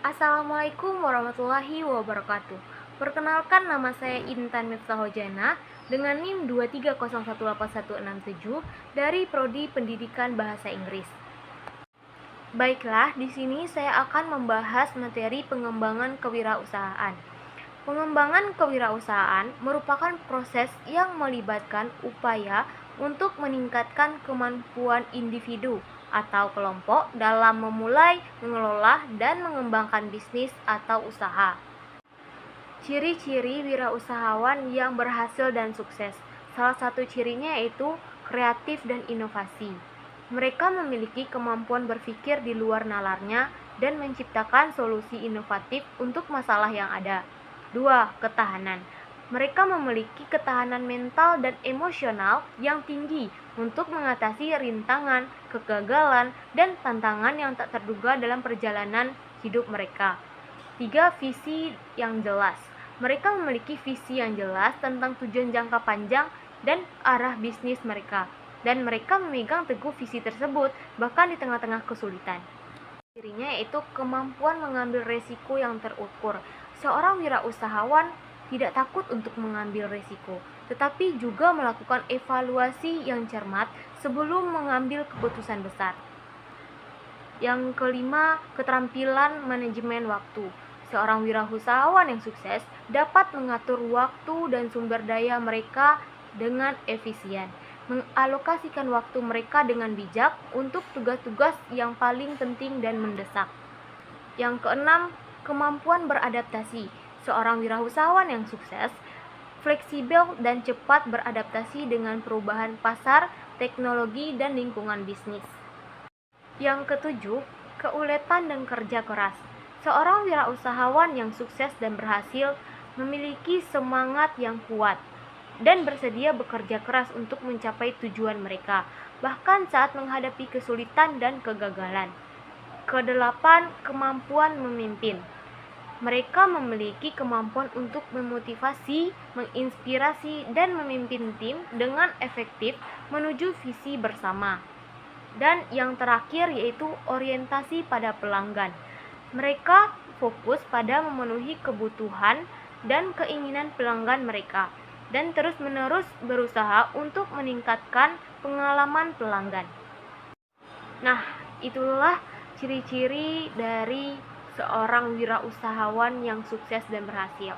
Assalamualaikum warahmatullahi wabarakatuh. Perkenalkan, nama saya Intan Miftahojana dengan NIM 2301817 dari Prodi Pendidikan Bahasa Inggris. Baiklah, di sini saya akan membahas materi pengembangan kewirausahaan. Pengembangan kewirausahaan merupakan proses yang melibatkan upaya untuk meningkatkan kemampuan individu atau kelompok dalam memulai, mengelola, dan mengembangkan bisnis atau usaha. Ciri-ciri wirausahawan yang berhasil dan sukses. Salah satu cirinya yaitu kreatif dan inovasi. Mereka memiliki kemampuan berpikir di luar nalarnya dan menciptakan solusi inovatif untuk masalah yang ada. 2. Ketahanan. Mereka memiliki ketahanan mental dan emosional yang tinggi untuk mengatasi rintangan, kegagalan, dan tantangan yang tak terduga dalam perjalanan hidup mereka. 3. Visi yang jelas. Mereka memiliki visi yang jelas tentang tujuan jangka panjang dan arah bisnis mereka, dan mereka memegang teguh visi tersebut bahkan di tengah-tengah kesulitan. Cirinya yaitu kemampuan mengambil resiko yang terukur. Seorang wirausahawan tidak takut untuk mengambil resiko, tetapi juga melakukan evaluasi yang cermat sebelum mengambil keputusan besar. Yang kelima, keterampilan manajemen waktu. Seorang wirausahawan yang sukses dapat mengatur waktu dan sumber daya mereka dengan efisien, mengalokasikan waktu mereka dengan bijak untuk tugas-tugas yang paling penting dan mendesak. Yang keenam, kemampuan beradaptasi. Seorang wirausahawan yang sukses fleksibel dan cepat beradaptasi dengan perubahan pasar, teknologi, dan lingkungan bisnis. Yang ketujuh, keuletan dan kerja keras. Seorang wirausahawan yang sukses dan berhasil memiliki semangat yang kuat dan bersedia bekerja keras untuk mencapai tujuan mereka, bahkan saat menghadapi kesulitan dan kegagalan. Kedelapan, kemampuan memimpin. Mereka memiliki kemampuan untuk memotivasi, menginspirasi, dan memimpin tim dengan efektif menuju visi bersama. Dan yang terakhir yaitu orientasi pada pelanggan. Mereka fokus pada memenuhi kebutuhan dan keinginan pelanggan mereka dan terus-menerus berusaha untuk meningkatkan pengalaman pelanggan. Nah, itulah ciri-ciri dari seorang wirausahawan yang sukses dan berhasil.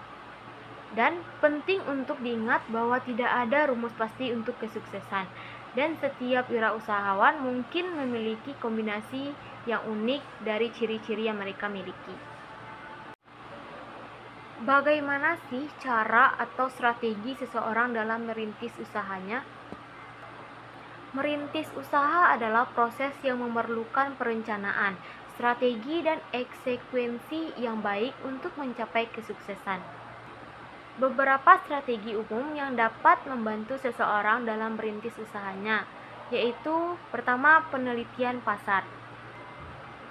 Dan penting untuk diingat bahwa tidak ada rumus pasti untuk kesuksesan. Dan setiap wirausahawan mungkin memiliki kombinasi yang unik dari ciri-ciri yang mereka miliki. Bagaimana sih cara atau strategi seseorang dalam merintis usahanya? Merintis usaha adalah proses yang memerlukan perencanaan, strategi, dan eksekuensi yang baik untuk mencapai kesuksesan. Beberapa strategi umum yang dapat membantu seseorang dalam merintis usahanya, yaitu pertama, penelitian pasar.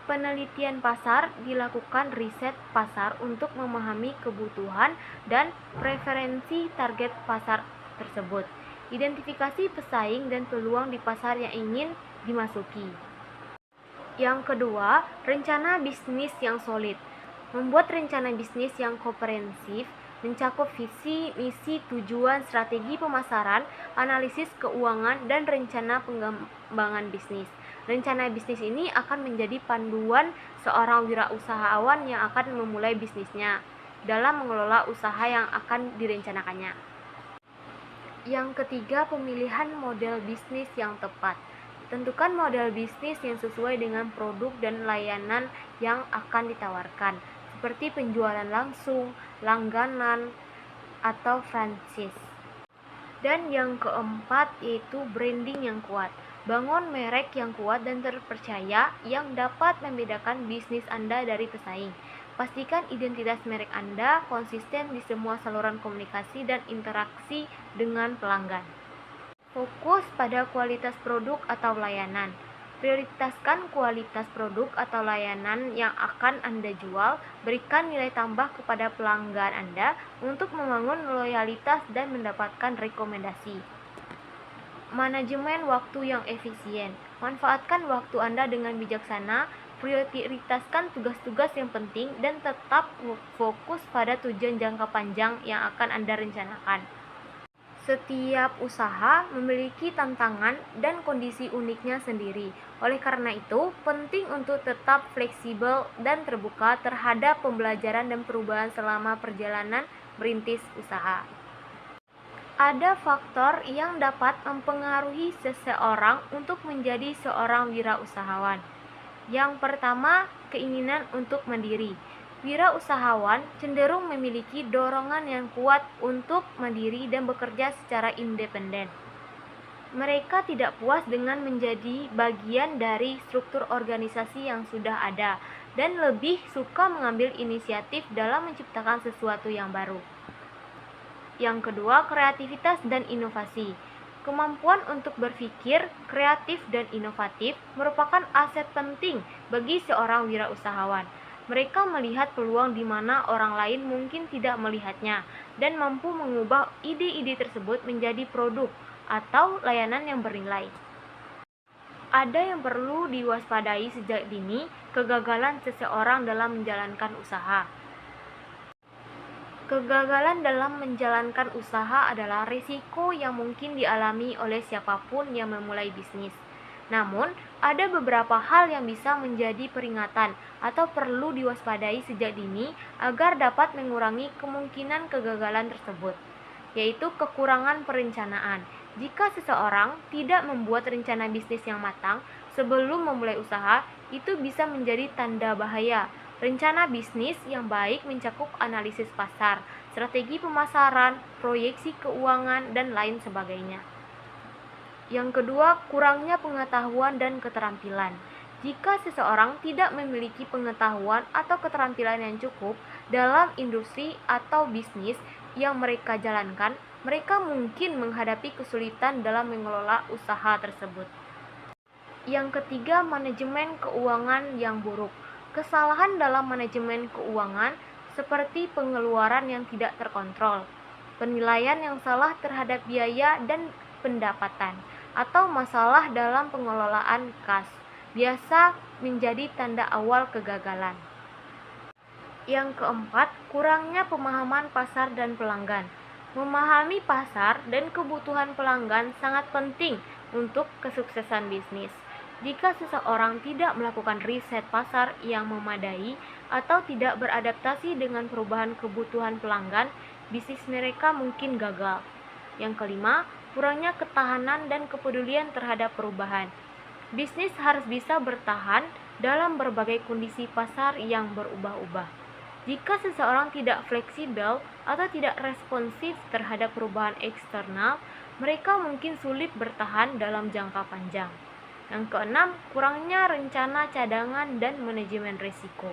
Penelitian pasar dilakukan riset pasar untuk memahami kebutuhan dan preferensi target pasar tersebut. Identifikasi pesaing dan peluang di pasar yang ingin dimasuki. Yang kedua, rencana bisnis yang solid. Membuat rencana bisnis yang komprehensif mencakup visi, misi, tujuan, strategi pemasaran, analisis keuangan, dan rencana pengembangan bisnis. Rencana bisnis ini akan menjadi panduan seorang wirausahawan yang akan memulai bisnisnya dalam mengelola usaha yang akan direncanakannya. Yang ketiga, pemilihan model bisnis yang tepat. Tentukan model bisnis yang sesuai dengan produk dan layanan yang akan ditawarkan, seperti penjualan langsung, langganan, atau franchise. Dan yang keempat yaitu branding yang kuat. Bangun merek yang kuat dan terpercaya yang dapat membedakan bisnis Anda dari pesaing. Pastikan identitas merek Anda konsisten di semua saluran komunikasi dan interaksi dengan pelanggan. Fokus pada kualitas produk atau layanan. Prioritaskan kualitas produk atau layanan yang akan Anda jual, berikan nilai tambah kepada pelanggan Anda untuk membangun loyalitas dan mendapatkan rekomendasi. Manajemen waktu yang efisien. Manfaatkan waktu Anda dengan bijaksana prioritaskan tugas-tugas yang penting dan tetap fokus pada tujuan jangka panjang yang akan Anda rencanakan. Setiap usaha memiliki tantangan dan kondisi uniknya sendiri. Oleh karena itu, penting untuk tetap fleksibel dan terbuka terhadap pembelajaran dan perubahan selama perjalanan merintis usaha. Ada faktor yang dapat mempengaruhi seseorang untuk menjadi seorang wirausahawan. Yang pertama, keinginan untuk mandiri. Wirausahawan cenderung memiliki dorongan yang kuat untuk mandiri dan bekerja secara independen. Mereka tidak puas dengan menjadi bagian dari struktur organisasi yang sudah ada dan lebih suka mengambil inisiatif dalam menciptakan sesuatu yang baru. Yang kedua, kreativitas dan inovasi. Kemampuan untuk berpikir kreatif dan inovatif merupakan aset penting bagi seorang wirausahawan. Mereka melihat peluang di mana orang lain mungkin tidak melihatnya dan mampu mengubah ide-ide tersebut menjadi produk atau layanan yang bernilai. Ada yang perlu diwaspadai sejak dini, kegagalan seseorang dalam menjalankan usaha. Kegagalan dalam menjalankan usaha adalah risiko yang mungkin dialami oleh siapapun yang memulai bisnis. Namun, ada beberapa hal yang bisa menjadi peringatan atau perlu diwaspadai sejak dini agar dapat mengurangi kemungkinan kegagalan tersebut, yaitu kekurangan perencanaan. Jika seseorang tidak membuat rencana bisnis yang matang sebelum memulai usaha, itu bisa menjadi tanda bahaya. Rencana bisnis yang baik mencakup analisis pasar, strategi pemasaran, proyeksi keuangan, dan lain sebagainya. Yang kedua, kurangnya pengetahuan dan keterampilan. Jika seseorang tidak memiliki pengetahuan atau keterampilan yang cukup dalam industri atau bisnis yang mereka jalankan, mereka mungkin menghadapi kesulitan dalam mengelola usaha tersebut. Yang ketiga, manajemen keuangan yang buruk. Kesalahan dalam manajemen keuangan seperti pengeluaran yang tidak terkontrol, penilaian yang salah terhadap biaya dan pendapatan, atau masalah dalam pengelolaan kas biasa menjadi tanda awal kegagalan. Yang keempat, kurangnya pemahaman pasar dan pelanggan. Memahami pasar dan kebutuhan pelanggan sangat penting untuk kesuksesan bisnis. Jika seseorang tidak melakukan riset pasar yang memadai atau tidak beradaptasi dengan perubahan kebutuhan pelanggan, bisnis mereka mungkin gagal. Yang kelima, kurangnya ketahanan dan kepedulian terhadap perubahan. Bisnis harus bisa bertahan dalam berbagai kondisi pasar yang berubah-ubah. Jika seseorang tidak fleksibel atau tidak responsif terhadap perubahan eksternal, mereka mungkin sulit bertahan dalam jangka panjang. Yang keenam, kurangnya rencana cadangan dan manajemen risiko.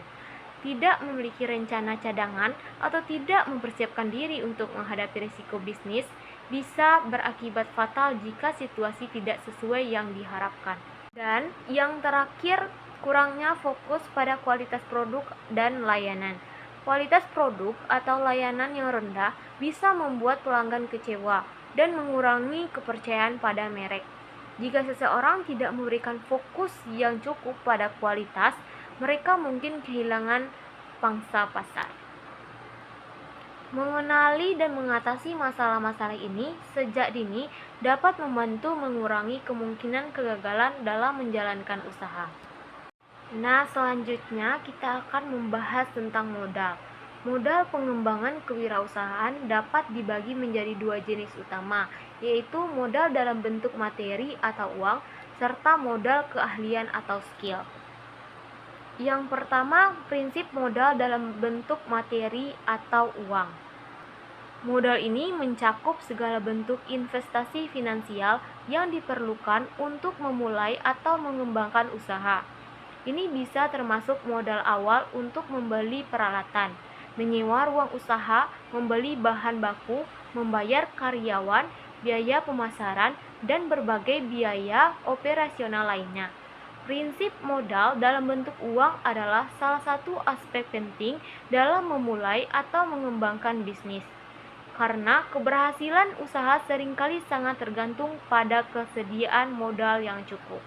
Tidak memiliki rencana cadangan atau tidak mempersiapkan diri untuk menghadapi risiko bisnis bisa berakibat fatal jika situasi tidak sesuai yang diharapkan. Dan yang terakhir, kurangnya fokus pada kualitas produk dan layanan. Kualitas produk atau layanan yang rendah bisa membuat pelanggan kecewa dan mengurangi kepercayaan pada merek. Jika seseorang tidak memberikan fokus yang cukup pada kualitas, mereka mungkin kehilangan pangsa pasar. Mengenali dan mengatasi masalah-masalah ini sejak dini dapat membantu mengurangi kemungkinan kegagalan dalam menjalankan usaha. Nah, selanjutnya kita akan membahas tentang modal. Modal pengembangan kewirausahaan dapat dibagi menjadi dua jenis utama, yaitu modal dalam bentuk materi atau uang, serta modal keahlian atau skill. Yang pertama, prinsip modal dalam bentuk materi atau uang. Modal ini mencakup segala bentuk investasi finansial yang diperlukan untuk memulai atau mengembangkan usaha. Ini bisa termasuk modal awal untuk membeli peralatan, menyewa ruang usaha, membeli bahan baku, membayar karyawan, biaya pemasaran, dan berbagai biaya operasional lainnya. Prinsip modal dalam bentuk uang adalah salah satu aspek penting dalam memulai atau mengembangkan bisnis, karena keberhasilan usaha seringkali sangat tergantung pada kesediaan modal yang cukup.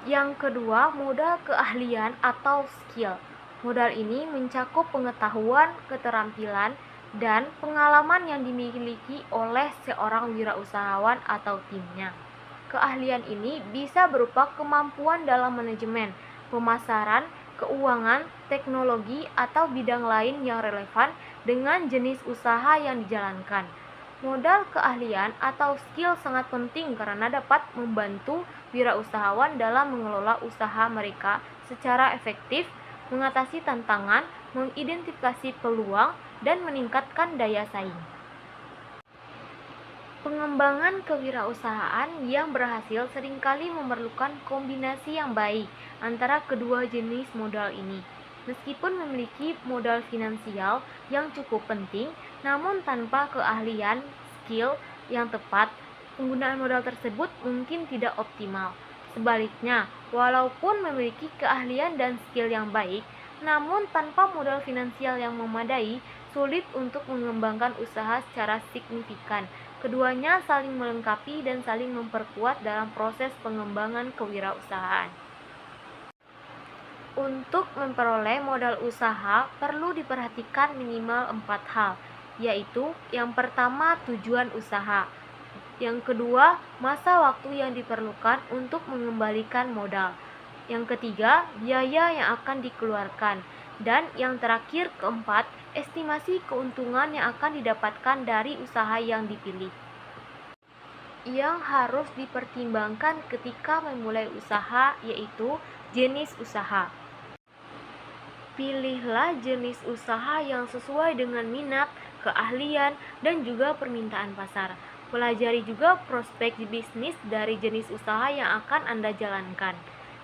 Yang kedua, modal keahlian atau skill. Modal ini mencakup pengetahuan, keterampilan, dan pengalaman yang dimiliki oleh seorang wirausahawan atau timnya. Keahlian ini bisa berupa kemampuan dalam manajemen, pemasaran, keuangan, teknologi, atau bidang lain yang relevan dengan jenis usaha yang dijalankan. Modal keahlian atau skill sangat penting karena dapat membantu wirausahawan dalam mengelola usaha mereka secara efektif, mengatasi tantangan, mengidentifikasi peluang, dan meningkatkan daya saing. Pengembangan kewirausahaan yang berhasil seringkali memerlukan kombinasi yang baik antara kedua jenis modal ini. Meskipun memiliki modal finansial yang cukup penting, namun tanpa keahlian, skill yang tepat, penggunaan modal tersebut mungkin tidak optimal. Sebaliknya, walaupun memiliki keahlian dan skill yang baik, namun tanpa modal finansial yang memadai, sulit untuk mengembangkan usaha secara signifikan. Keduanya saling melengkapi dan saling memperkuat dalam proses pengembangan kewirausahaan. Untuk memperoleh modal usaha, perlu diperhatikan minimal 4 hal, yaitu yang pertama tujuan usaha, yang kedua masa waktu yang diperlukan untuk mengembalikan modal, yang ketiga biaya yang akan dikeluarkan, dan yang terakhir keempat estimasi keuntungan yang akan didapatkan dari usaha yang dipilih. Yang harus dipertimbangkan ketika memulai usaha yaitu jenis usaha. Pilihlah jenis usaha yang sesuai dengan minat, keahlian, dan juga permintaan pasar. Pelajari juga prospek bisnis dari jenis usaha yang akan Anda jalankan.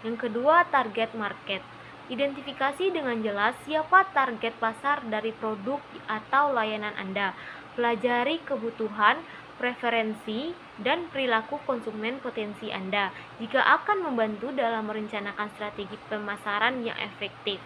Yang kedua, target market. Identifikasi dengan jelas siapa target pasar dari produk atau layanan Anda. Pelajari kebutuhan, preferensi, dan perilaku konsumen potensi Anda jika akan membantu dalam merencanakan strategi pemasaran yang efektif.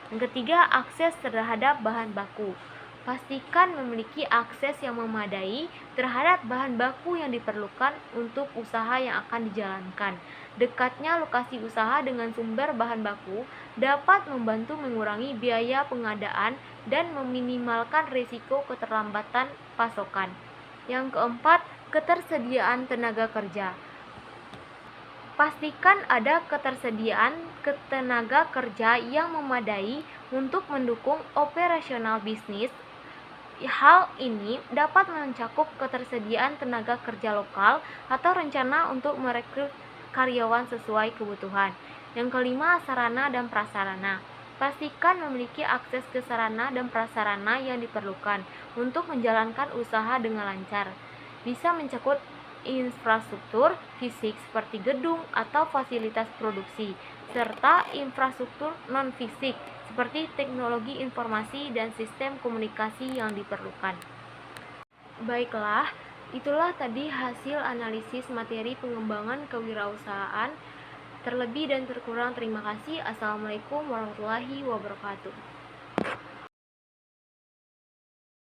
Yang ketiga, akses terhadap bahan baku. Pastikan memiliki akses yang memadai terhadap bahan baku yang diperlukan untuk usaha yang akan dijalankan. Dekatnya lokasi usaha dengan sumber bahan baku dapat membantu mengurangi biaya pengadaan dan meminimalkan risiko keterlambatan pasokan. Yang keempat, ketersediaan tenaga kerja. Pastikan ada ketersediaan tenaga kerja yang memadai untuk mendukung operasional bisnis. Hal ini dapat mencakup ketersediaan tenaga kerja lokal atau rencana untuk merekrut karyawan sesuai kebutuhan. Yang kelima, sarana dan prasarana. Pastikan memiliki akses ke sarana dan prasarana yang diperlukan untuk menjalankan usaha dengan lancar. Bisa mencakup infrastruktur fisik seperti gedung atau fasilitas produksi, serta infrastruktur non-fisik seperti teknologi informasi dan sistem komunikasi yang diperlukan. Baiklah, itulah tadi hasil analisis materi pengembangan kewirausahaan. Terlebih dan terkurang terima kasih. Assalamualaikum warahmatullahi wabarakatuh.